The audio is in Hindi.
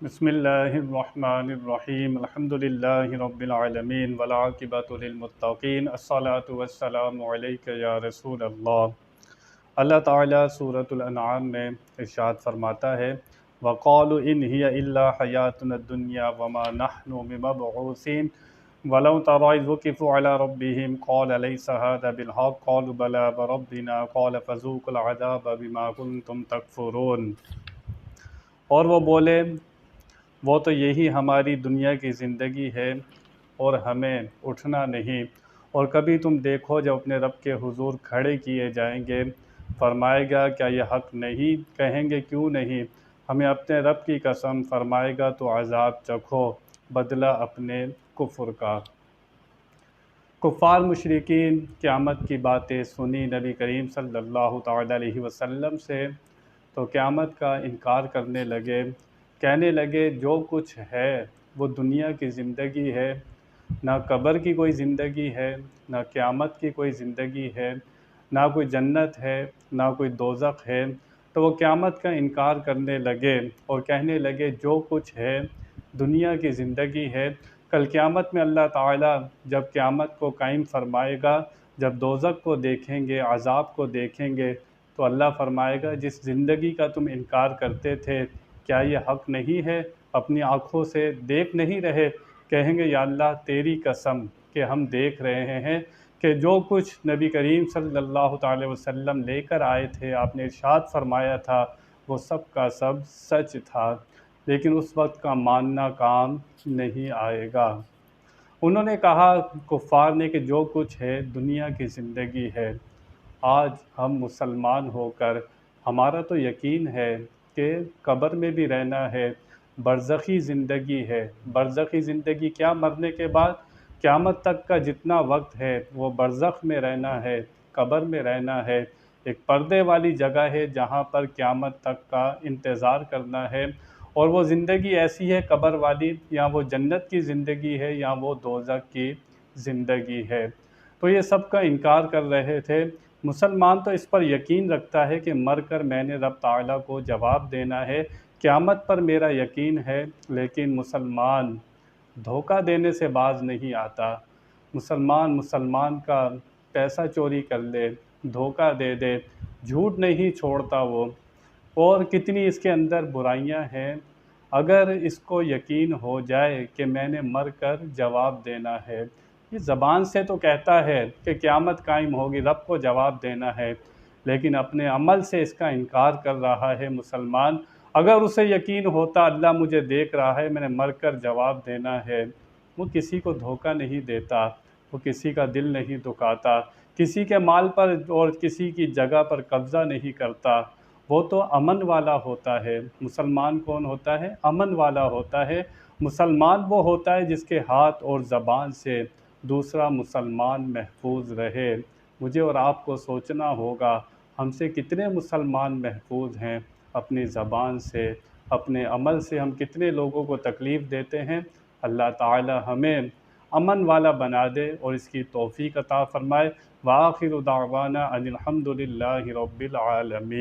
बिस्मिल्लाहिर्रहमानिर्रहीम अल्हम्दुलिल्लाहि रब्बिल आलमीन वल आक़िबतु लिल मुत्तक़ीन अस्सलातु वस्सलामु अलैका या रसूल अल्लाह। अल्लाह ताला सूरतुल अनआम में इरशाद फरमाता है, वक़ालू इन हिय इल्ला हयातुनद दुनिया वमा नहनु बिमबऊसीन वलौ तरा इज़ वुक़िफ़ू अला रब्बिहिम क़ाल अलैसा हाज़ा बिल हक़ क़ालू बला व रब्बिना क़ाल फ़ज़ूक़ुल अज़ाब बिमा कुन्तुम तकफ़ुरून। और वो बोले, वो तो यही हमारी दुनिया की ज़िंदगी है और हमें उठना नहीं। और कभी तुम देखो जब अपने रब के हुजूर खड़े किए जाएंगे, फरमाएगा क्या यह हक़ नहीं? कहेंगे क्यों नहीं, हमें अपने रब की कसम। फरमाएगा तो अज़ाब चखो, बदला अपने कुफ्र का। कुफ़ार मुशरिकीन क़यामत की बातें सुनी नबी करीम सल्लल्लाहु तआला अलैहि वसल्लम से, तो क़यामत का इनकार करने लगे। कहने लगे जो कुछ है वो दुनिया की ज़िंदगी है, ना कब्र की कोई ज़िंदगी है, ना क़यामत की कोई ज़िंदगी है, ना कोई जन्नत है, ना कोई दोज़ख है। तो वो क़यामत का इनकार करने लगे और कहने लगे जो कुछ है दुनिया की ज़िंदगी है। कल क़यामत में अल्लाह ताला जब क़यामत को कायम फरमाएगा, जब दोज़ख को देखेंगे, अज़ाब को देखेंगे, तो अल्लाह फरमाएगा जिस ज़िंदगी का तुम इनकार करते थे, क्या ये हक़ नहीं है? अपनी आँखों से देख नहीं रहे? कहेंगे या अल्लाह तेरी कसम कि हम देख रहे हैं कि जो कुछ नबी करीम सल्लल्लाहु अलैहि वसल्लम लेकर आए थे, आपने इरशाद फरमाया था, वो सब का सब सच था। लेकिन उस वक्त का मानना काम नहीं आएगा। उन्होंने कहा, कुफ़ार ने, कि जो कुछ है दुनिया की ज़िंदगी है। आज हम मुसलमान होकर हमारा तो यकीन है कि कब्र में भी रहना है, बरज़खी ज़िंदगी है। बरज़खी ज़िंदगी क्या, मरने के बाद क़यामत तक का जितना वक्त है वो बरज़ख में रहना है, कब्र में रहना है। एक पर्दे वाली जगह है जहाँ पर क़यामत तक का इंतज़ार करना है। और वो ज़िंदगी ऐसी है कब्र वाली, या वो जन्नत की ज़िंदगी है या वो दोज़ख की ज़िंदगी है। तो ये सब का इनकार कर रहे थे। मुसलमान तो इस पर यकीन रखता है कि मर कर मैंने रब ताला को जवाब देना है, क़यामत पर मेरा यकीन है। लेकिन मुसलमान धोखा देने से बाज नहीं आता। मुसलमान का पैसा चोरी कर ले, धोखा दे दे, झूठ नहीं छोड़ता वो। और कितनी इसके अंदर बुराइयां हैं। अगर इसको यकीन हो जाए कि मैंने मर कर जवाब देना है, ये ज़बान से तो कहता है कि क़यामत कायम होगी, रब को जवाब देना है, लेकिन अपने अमल से इसका इनकार कर रहा है मुसलमान। अगर उसे यकीन होता अल्लाह मुझे देख रहा है, मैंने मर कर जवाब देना है, वो किसी को धोखा नहीं देता, वो किसी का दिल नहीं दुखाता, किसी के माल पर और किसी की जगह पर कब्ज़ा नहीं करता। वो तो अमन वाला होता है। मुसलमान कौन होता है? अमन वाला होता है। मुसलमान वो होता है जिसके हाथ और ज़बान से दूसरा मुसलमान महफूज रहे। मुझे और आपको सोचना होगा, हमसे कितने मुसलमान महफूज हैं अपनी ज़बान से, अपने अमल से हम कितने लोगों को तकलीफ़ देते हैं। अल्लाह ताला हमें अमन वाला बना दे और इसकी तौफ़ीक़ अता फ़रमाए। व आखिरु दावाना अनिल हम्दुलिल्लाहि रब्बिल आलमीन।